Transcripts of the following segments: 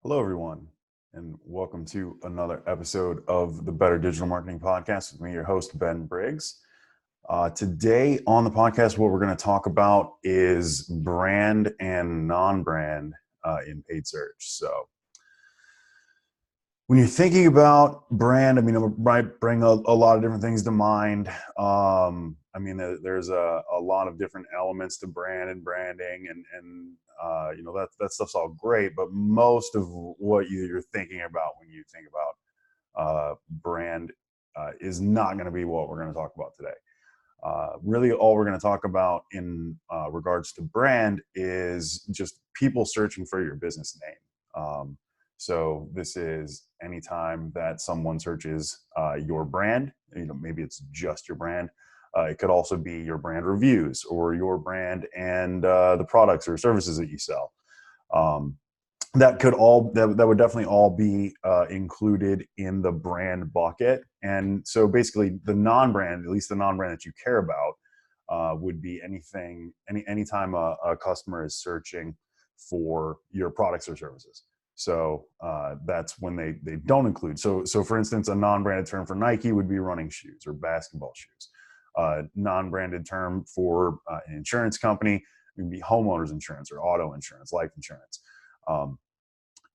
Hello, everyone, and welcome to another episode of the Better Digital Marketing Podcast with me, your host, Ben Briggs. Today on the podcast, what we're going to talk about is brand and non-brand in paid search. So when you're thinking about brand, it might bring a lot of different things to mind. There's a lot of different elements to brand and branding, and that stuff's all great. But most of what you're thinking about when you think about brand is not going to be what we're going to talk about today. Really, all we're going to talk about in regards to brand is just people searching for your business name. So this is anytime that someone searches your brand, maybe it's just your brand. It could also be your brand reviews or your brand and the products or services that you sell. That would definitely all be included in the brand bucket. And so basically the non-brand, at least the non-brand that you care about, would be anytime a customer is searching for your products or services. So that's when they don't include. So for instance, a non-branded term for Nike would be running shoes or basketball shoes. Non-branded term for an insurance company would be homeowners insurance or auto insurance, life insurance.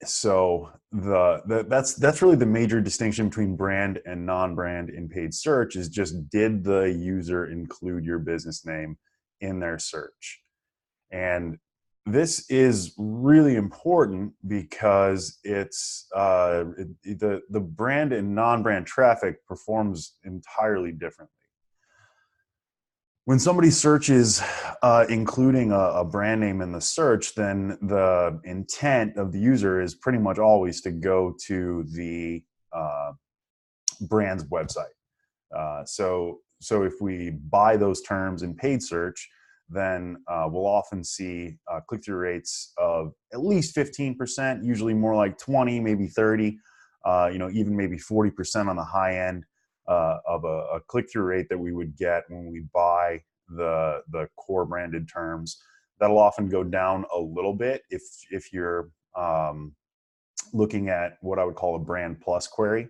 So that's really the major distinction between brand and non-brand in paid search is just, did the user include your business name in their search? And this is really important because it's the brand and non-brand traffic performs entirely differently. When somebody searches including a brand name in the search, then the intent of the user is pretty much always to go to the brand's website. So if we buy those terms in paid search, then we'll often see click-through rates of at least 15%, usually more like 20, maybe 30, even maybe 40% on the high end of a click-through rate that we would get when we buy the core branded terms. That'll often go down a little bit if you're looking at what I would call a brand plus query,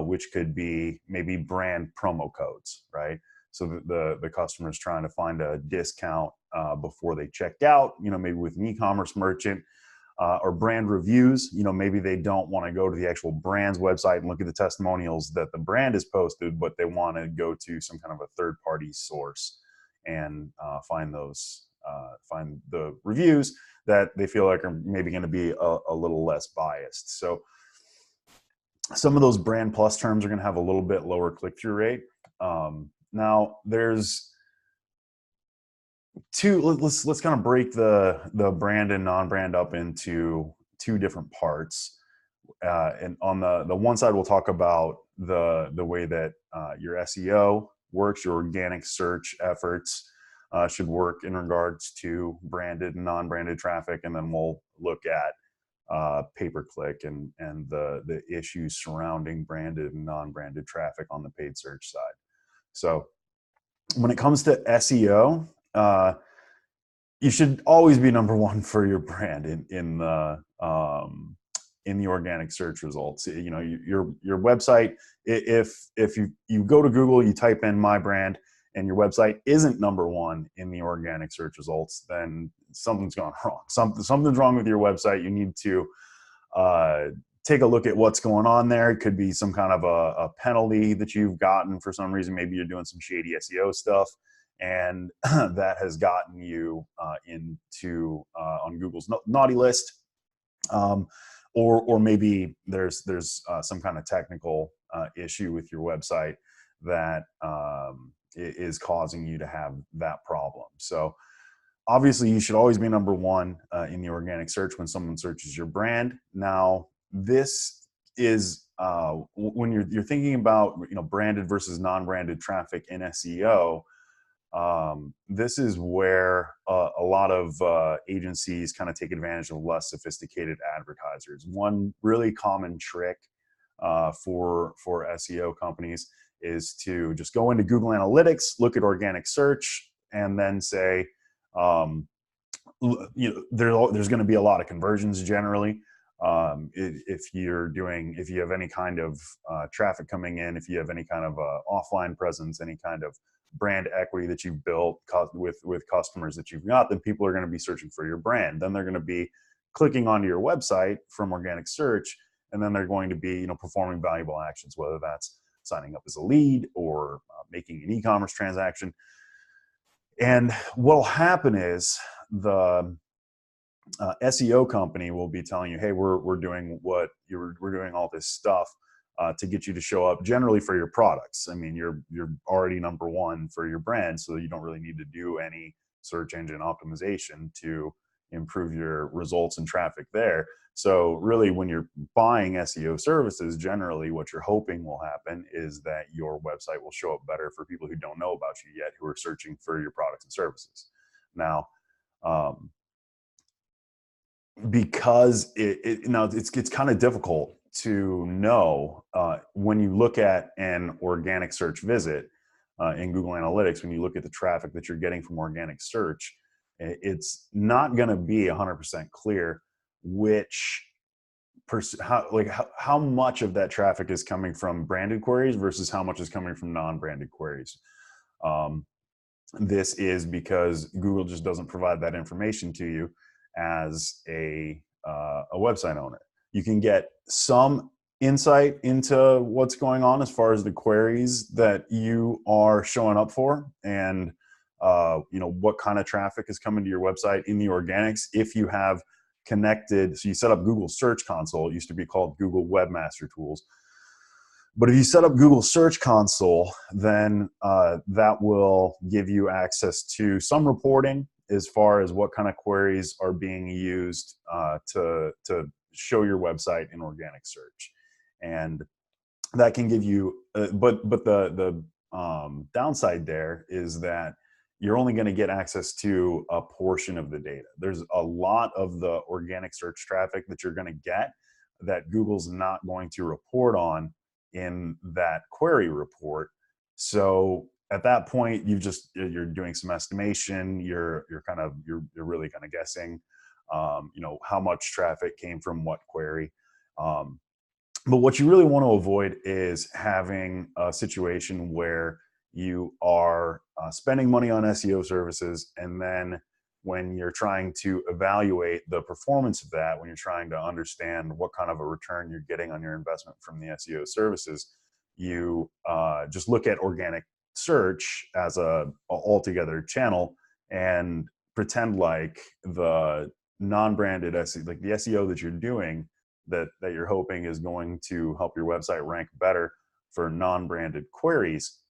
which could be maybe brand promo codes, right? So the customer's trying to find a discount before they check out, maybe with an e-commerce merchant, or brand reviews. Maybe they don't want to go to the actual brand's website and look at the testimonials that the brand has posted, but they want to go to some kind of a third-party source and find the reviews that they feel like are maybe going to be a little less biased. So some of those brand plus terms are going to have a little bit lower click-through rate. Now there's let's kind of break the brand and non-brand up into two different parts. And on the one side, we'll talk about the way that your SEO works, your organic search efforts should work in regards to branded and non-branded traffic. And then we'll look at pay-per-click and the issues surrounding branded and non-branded traffic on the paid search side. So when it comes to SEO, you should always be number one for your brand in the organic search results. Your website, if you go to Google, you type in my brand, and your website isn't number one in the organic search results, then something's gone wrong. Something's wrong with your website. You need to take a look at what's going on there. It could be some kind of a penalty that you've gotten for some reason. Maybe you're doing some shady SEO stuff, and that has gotten you into on Google's naughty list. Or maybe there's some kind of technical issue with your website that is causing you to have that problem. So obviously you should always be number one in the organic search when someone searches your brand. Now this is when you're thinking about branded versus non-branded traffic in SEO. This is where a lot of agencies kind of take advantage of less sophisticated advertisers. One really common trick for SEO companies is to just go into Google Analytics, look at organic search, and then say, there's going to be a lot of conversions generally. If you have any kind of traffic coming in, if you have any kind of offline presence, any kind of brand equity that you've built with customers that you've got, then people are going to be searching for your brand. Then they're going to be clicking onto your website from organic search, and then they're going to be, performing valuable actions, whether that's signing up as a lead or making an e-commerce transaction. And what'll happen is the SEO company will be telling you, hey, we're doing we're doing all this stuff to get you to show up generally for your products. I mean, you're already number one for your brand, so you don't really need to do any search engine optimization to improve your results and traffic there. So really, when you're buying SEO services, generally what you're hoping will happen is that your website will show up better for people who don't know about you yet, who are searching for your products and services. Now, because it's kind of difficult to know when you look at an organic search visit in Google Analytics. When you look at the traffic that you're getting from organic search, it's not going to be 100% clear which how much of that traffic is coming from branded queries versus how much is coming from non-branded queries. This is because Google just doesn't provide that information to you as a website owner. You can get some insight into what's going on as far as the queries that you are showing up for, and what kind of traffic is coming to your website in the organics. If you have connected, so you set up Google Search Console, it used to be called Google Webmaster Tools. But if you set up Google Search Console, then that will give you access to some reporting as far as what kind of queries are being used to show your website in organic search. And that can give you, but the downside there is that you're only going to get access to a portion of the data. There's a lot of the organic search traffic that you're going to get that Google's not going to report on in that query report. So at that point, you're doing some estimation. You're really kind of guessing, how much traffic came from what query. But what you really want to avoid is having a situation where you are spending money on SEO services, and then when you're trying to evaluate the performance of that, when you're trying to understand what kind of a return you're getting on your investment from the SEO services, you just look at organic search as a altogether channel and pretend like the non-branded SEO, like the SEO that you're doing, that you're hoping is going to help your website rank better for non-branded queries,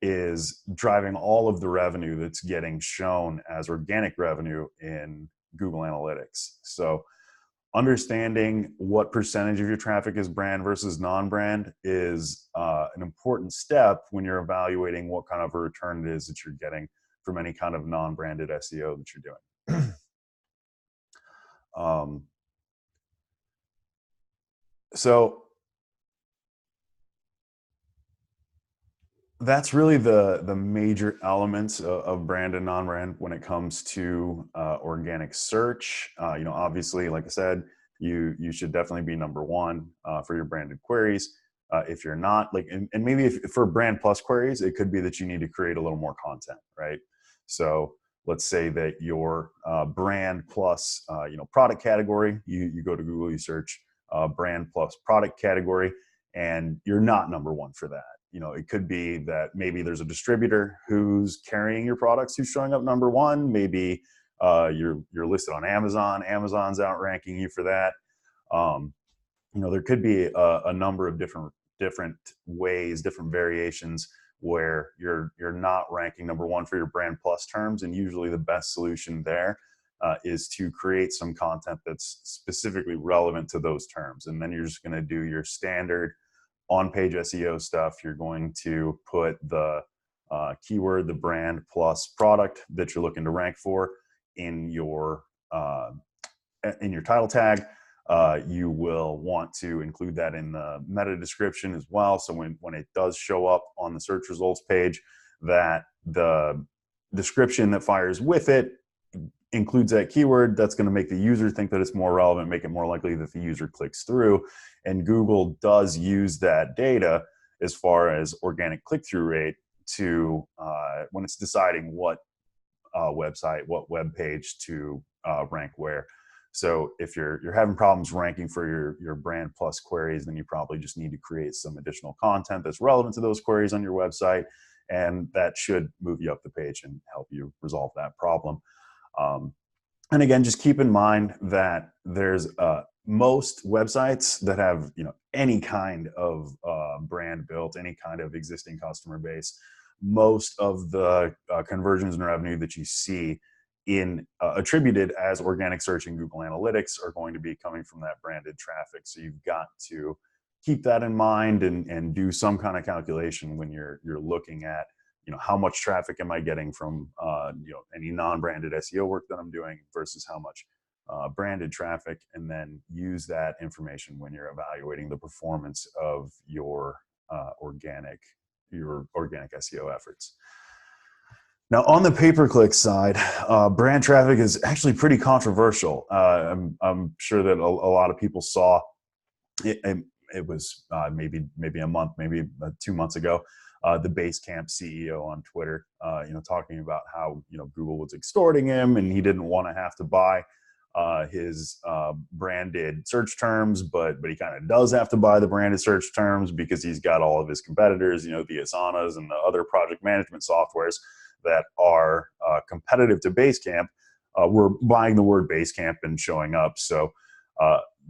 is driving all of the revenue that's getting shown as organic revenue in Google Analytics. So understanding what percentage of your traffic is brand versus non-brand is an important step when you're evaluating what kind of a return it is that you're getting from any kind of non-branded SEO that you're doing. So that's really the major elements of brand and non-brand when it comes to organic search. Obviously, like I said, you should definitely be number one for your branded queries. If you're not, and maybe if for brand plus queries, it could be that you need to create a little more content, right? So let's say that your brand plus product category, you go to Google, you search brand plus product category, and you're not number one for that. It could be that maybe there's a distributor who's carrying your products who's showing up number one. Maybe you're listed on Amazon. Amazon's outranking you for that. There could be a number of different ways, different variations where you're not ranking number one for your brand plus terms. And usually the best solution there is to create some content that's specifically relevant to those terms. And then you're just going to do your standard on-page SEO stuff. You're going to put the keyword, the brand plus product that you're looking to rank for in your title tag. You will want to include that in the meta description as well. So when it does show up on the search results page, that the description that fires with it includes that keyword, that's going to make the user think that it's more relevant, make it more likely that the user clicks through. And Google does use that data as far as organic click-through rate to when it's deciding what website, what web page to rank where. So if you're having problems ranking for your brand plus queries, then you probably just need to create some additional content that's relevant to those queries on your website, and that should move you up the page and help you resolve that problem. And again, just keep in mind that there's most websites that have any kind of brand built, any kind of existing customer base. Most of the conversions and revenue that you see in attributed as organic search in Google Analytics are going to be coming from that branded traffic. So you've got to keep that in mind and do some kind of calculation when you're looking at how much traffic am I getting from any non-branded SEO work that I'm doing versus how much branded traffic, and then use that information when you're evaluating the performance of your organic SEO efforts. Now, on the pay-per-click side, brand traffic is actually pretty controversial. I'm sure that a lot of people saw it. It was maybe a month, maybe 2 months ago. The Basecamp CEO on Twitter, talking about how Google was extorting him, and he didn't want to have to buy his branded search terms, but he kind of does have to buy the branded search terms because he's got all of his competitors, the Asanas and the other project management softwares that are competitive to Basecamp. We're buying the word Basecamp and showing up. So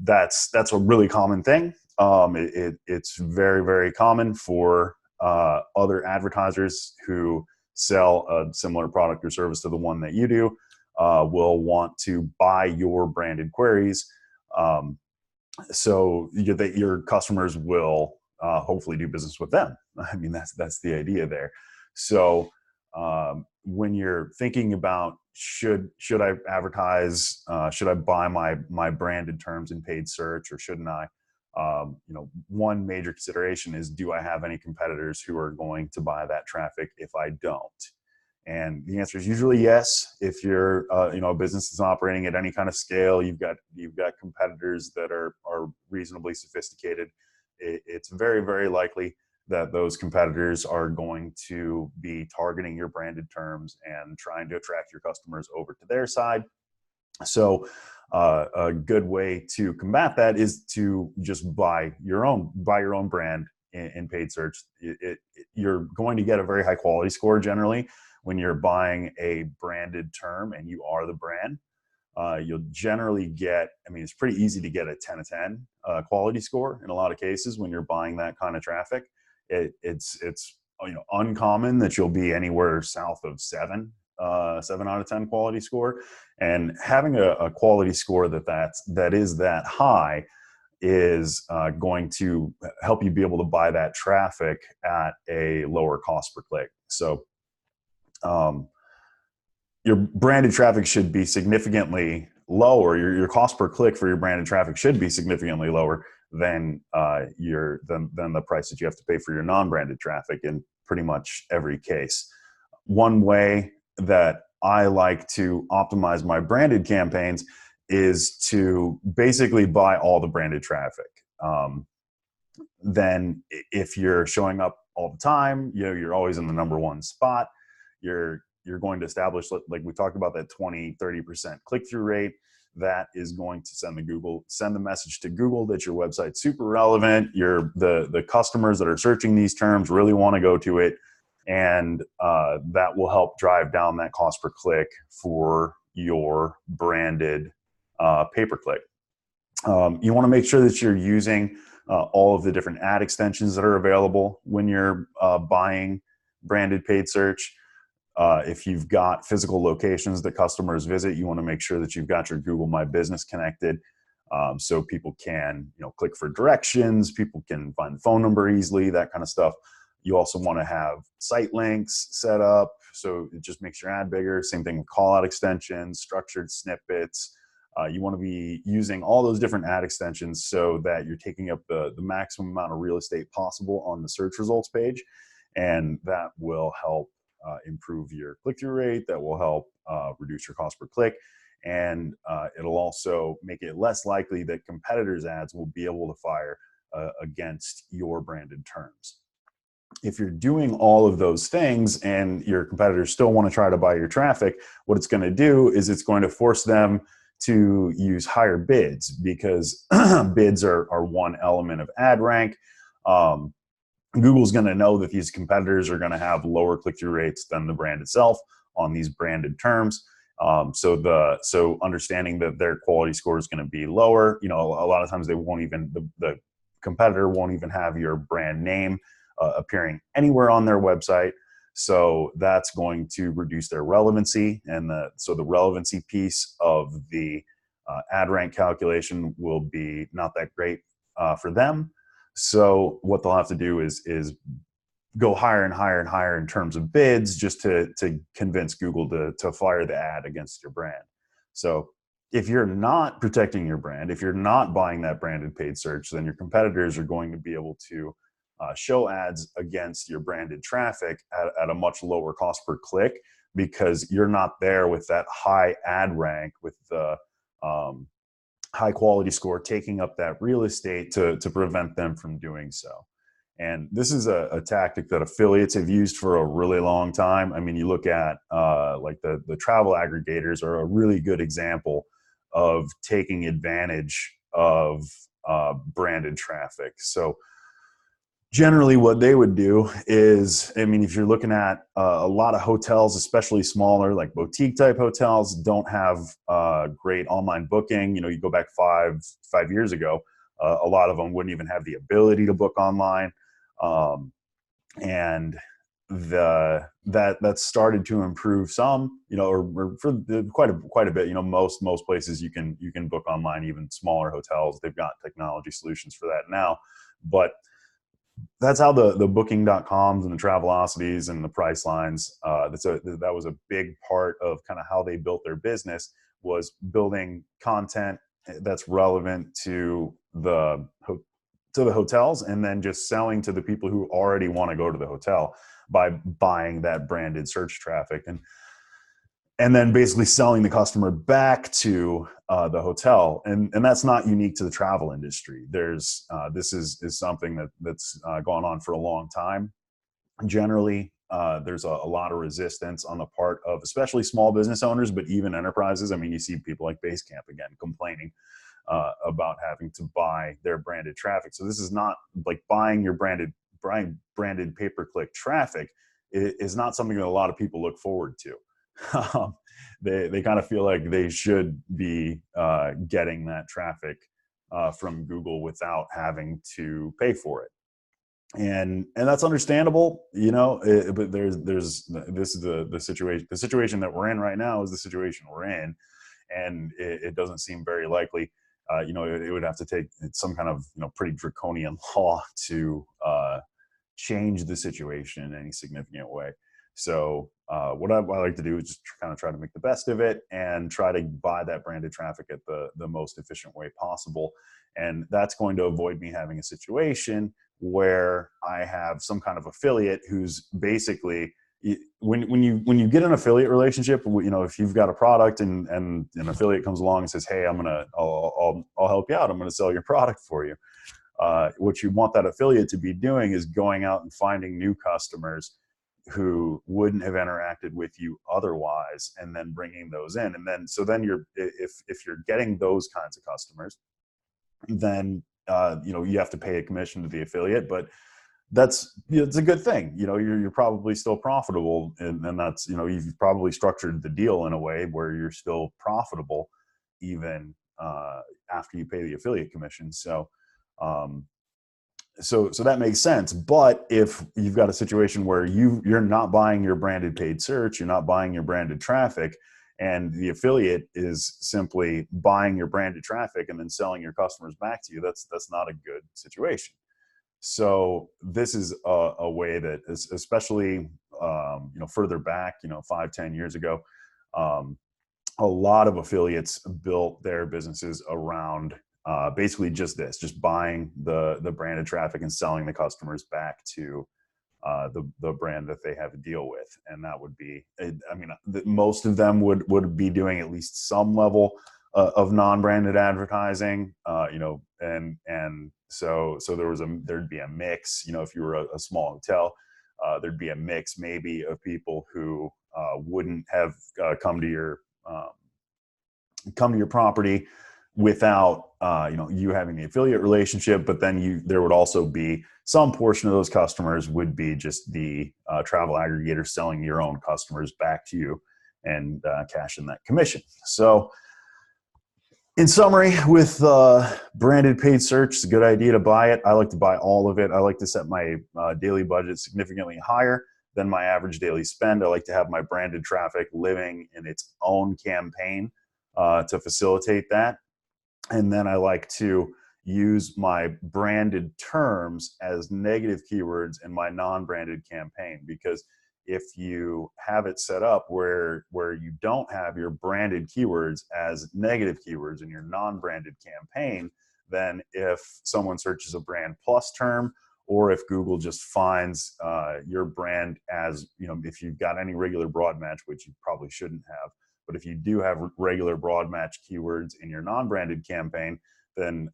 that's a really common thing. It's very, very common for other advertisers who sell a similar product or service to the one that you do will want to buy your branded queries, so that your customers will hopefully do business with them. I mean, that's the idea there. So when you're thinking about should I advertise, should I buy my branded terms in paid search, or shouldn't I? One major consideration is, do I have any competitors who are going to buy that traffic if I don't? And the answer is usually yes. If you're a business that's operating at any kind of scale, you've got competitors that are reasonably sophisticated. It's very, very likely that those competitors are going to be targeting your branded terms and trying to attract your customers over to their side. So a good way to combat that is to just buy your own brand in paid search. You're going to get a very high quality score generally when you're buying a branded term and you are the brand. You'll generally get, it's pretty easy to get a 10 out of 10 quality score in a lot of cases when you're buying that kind of traffic. It's uncommon that you'll be anywhere south of 7 out of 10 quality score. And having a quality score that is that high is going to help you be able to buy that traffic at a lower cost per click. So your branded traffic should be significantly lower. Your cost per click for your branded traffic should be significantly lower than the price that you have to pay for your non-branded traffic in pretty much every case. One way that I like to optimize my branded campaigns is to basically buy all the branded traffic. Then if you're showing up all the time, you're always in the number one spot. You're going to establish, like we talked about, that 20-30% click-through rate. That is going to send the message to Google that your website's super relevant. The customers that are searching these terms really want to go to it, and that will help drive down that cost per click for your branded pay-per-click. You want to make sure that you're using all of the different ad extensions that are available when you're buying branded paid search. If you've got physical locations that customers visit, you want to make sure that you've got your Google My Business connected, so people can click for directions, people can find the phone number easily, that kind of stuff. You also want to have site links set up, so it just makes your ad bigger. Same thing with call-out extensions, structured snippets. You want to be using all those different ad extensions so that you're taking up the maximum amount of real estate possible on the search results page, and that will help improve your click-through rate, that will help reduce your cost per click, and it'll also make it less likely that competitors' ads will be able to fire against your branded terms. If you're doing all of those things and your competitors still want to try to buy your traffic, what it's going to do is it's going to force them to use higher bids, because bids are one element of ad rank. Google's going to know that these competitors are going to have lower click-through rates than the brand itself on these branded terms. So understanding that their quality score is going to be lower, a lot of times they won't even, the competitor won't even have your brand name appearing anywhere on their website. So that's going to reduce their relevancy. And so the relevancy piece of the ad rank calculation will be not that great for them. So what they'll have to do is go higher and higher and higher in terms of bids, just to convince Google to fire the ad against your brand. So if you're not protecting your brand, if you're not buying that branded paid search, then your competitors are going to be able to show ads against your branded traffic at a much lower cost per click, because you're not there with that high ad rank, with the high quality score taking up that real estate to prevent them from doing so. And this is a tactic that affiliates have used for a really long time. I mean, you look at like the travel aggregators are a really good example of taking advantage of branded traffic. So generally what they would do is, I mean, if you're looking at a lot of hotels, especially smaller, like boutique type hotels, don't have great online booking. You go back five years ago, a lot of them wouldn't even have the ability to book online. And that started to improve some, or for quite a bit. Most places you can book online, even smaller hotels, they've got technology solutions for that now. But that's how the booking.coms and the Travelocities and the Pricelines, that was a big part of kind of how they built their business, was building content that's relevant to the hotels, and then just selling to the people who already want to go to the hotel by buying that branded search traffic, and then basically selling the customer back to the hotel. And that's not unique to the travel industry. This is something that's gone on for a long time. Generally, there's a lot of resistance on the part of especially small business owners, but even enterprises. I mean, you see people like Basecamp, again, complaining about having to buy their branded traffic. So this is not like buying your branded pay-per-click traffic. It is not something that a lot of people look forward to. They kind of feel like they should be getting that traffic from Google without having to pay for it, and that's understandable, but this is the situation. The situation that we're in right now is the situation we're in, and it doesn't seem very likely. It would have to take some kind of pretty draconian law to change the situation in any significant way. So what I like to do is just kind of try to make the best of it and try to buy that branded traffic at the most efficient way possible. And that's going to avoid me having a situation where I have some kind of affiliate who's basically, when you get an affiliate relationship, if you've got a product and an affiliate comes along and says, hey, I'll help you out, I'm going to sell your product for you. What you want that affiliate to be doing is going out and finding new customers who wouldn't have interacted with you otherwise, and then bringing those in. And then, if you're getting those kinds of customers, then, you have to pay a commission to the affiliate, but it's a good thing. You're probably still profitable, and that's, you've probably structured the deal in a way where you're still profitable even after you pay the affiliate commission. So that makes sense. But if you've got a situation where you're not buying your branded paid search, you're not buying your branded traffic, and the affiliate is simply buying your branded traffic and then selling your customers back to you, that's not a good situation. So this is a way that is, especially further back, 5-10 years ago, a lot of affiliates built their businesses around basically just buying the branded traffic and selling the customers back to the brand that they have a deal with. And that would be, I mean, most of them would be doing at least some level of non-branded advertising, and so there'd be a mix. If you were a small hotel, there'd be a mix maybe of people who wouldn't have come to your property without you having the affiliate relationship, but then there would also be some portion of those customers would be just the travel aggregator selling your own customers back to you and cashing that commission. So in summary, with branded paid search, it's a good idea to buy it. I like to buy all of it. I like to set my daily budget significantly higher than my average daily spend. I like to have my branded traffic living in its own campaign to facilitate that. And then I like to use my branded terms as negative keywords in my non-branded campaign, because if you have it set up where you don't have your branded keywords as negative keywords in your non-branded campaign, then if someone searches a brand plus term, or if Google just finds your brand as, if you've got any regular broad match, which you probably shouldn't have, but if you do have regular broad match keywords in your non-branded campaign, then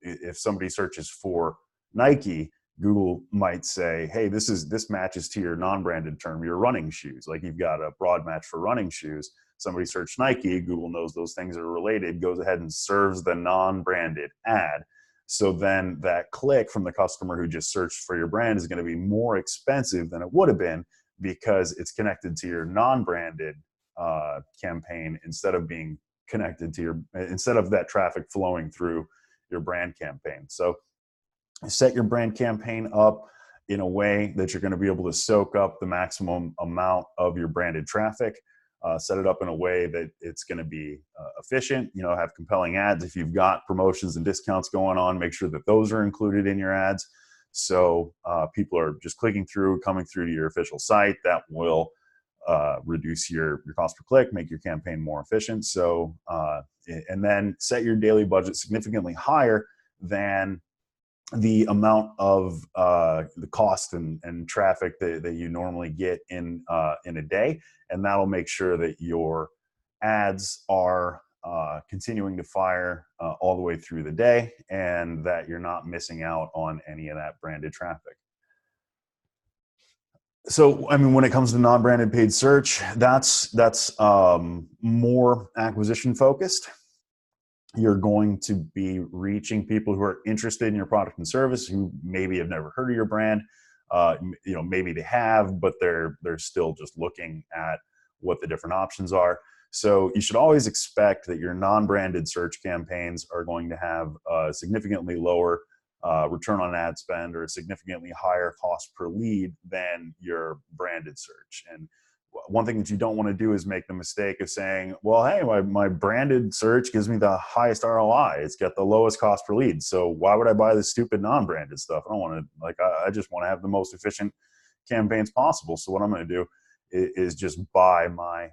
if somebody searches for Nike, Google might say, hey, this matches to your non-branded term, your running shoes. Like, you've got a broad match for running shoes. Somebody searched Nike, Google knows those things are related, goes ahead and serves the non-branded ad. So then that click from the customer who just searched for your brand is going to be more expensive than it would have been, because it's connected to your non-branded campaign instead of being connected to instead of that traffic flowing through your brand campaign. So set your brand campaign up in a way that you're going to be able to soak up the maximum amount of your branded traffic. Set it up in a way that it's going to be efficient, have compelling ads. If you've got promotions and discounts going on, make sure that those are included in your ads. So people are just clicking through, coming through to your official site. That will reduce your cost per click, make your campaign more efficient. So, and then set your daily budget significantly higher than the amount of the cost and traffic that you normally get in a day, and that'll make sure that your ads are continuing to fire all the way through the day, and that you're not missing out on any of that branded traffic. So, I mean, when it comes to non-branded paid search, that's more acquisition focused. You're going to be reaching people who are interested in your product and service, who maybe have never heard of your brand. Maybe they have, but they're still just looking at what the different options are. So you should always expect that your non-branded search campaigns are going to have a significantly lower return on ad spend, or a significantly higher cost per lead than your branded search. And one thing that you don't want to do is make the mistake of saying, well, hey, my branded search gives me the highest ROI. It's got the lowest cost per lead. So why would I buy this stupid non-branded stuff? I don't want to, I just want to have the most efficient campaigns possible. So what I'm going to do is just buy my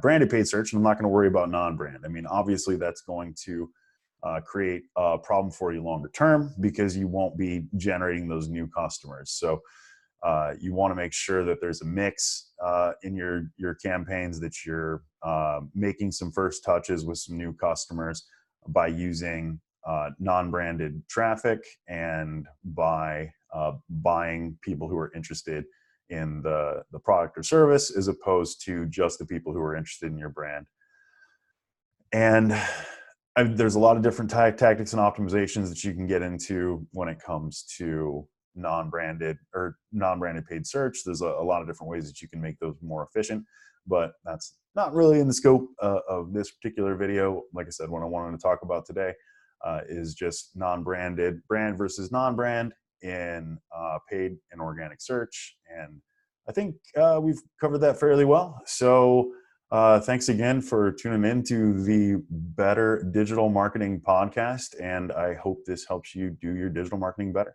branded paid search, and I'm not going to worry about non-brand. I mean, obviously that's going to create a problem for you longer term, because you won't be generating those new customers. So you want to make sure that there's a mix in your campaigns, that you're making some first touches with some new customers by using non-branded traffic, and by buying people who are interested in the product or service, as opposed to just the people who are interested in your brand. And there's a lot of different tactics and optimizations that you can get into when it comes to non-branded paid search. There's a lot of different ways that you can make those more efficient, but that's not really in the scope of this particular video. Like I said, what I wanted to talk about today is just non-branded, brand versus non-brand in paid and organic search. And I think we've covered that fairly well. So thanks again for tuning in to the Better Digital Marketing Podcast, and I hope this helps you do your digital marketing better.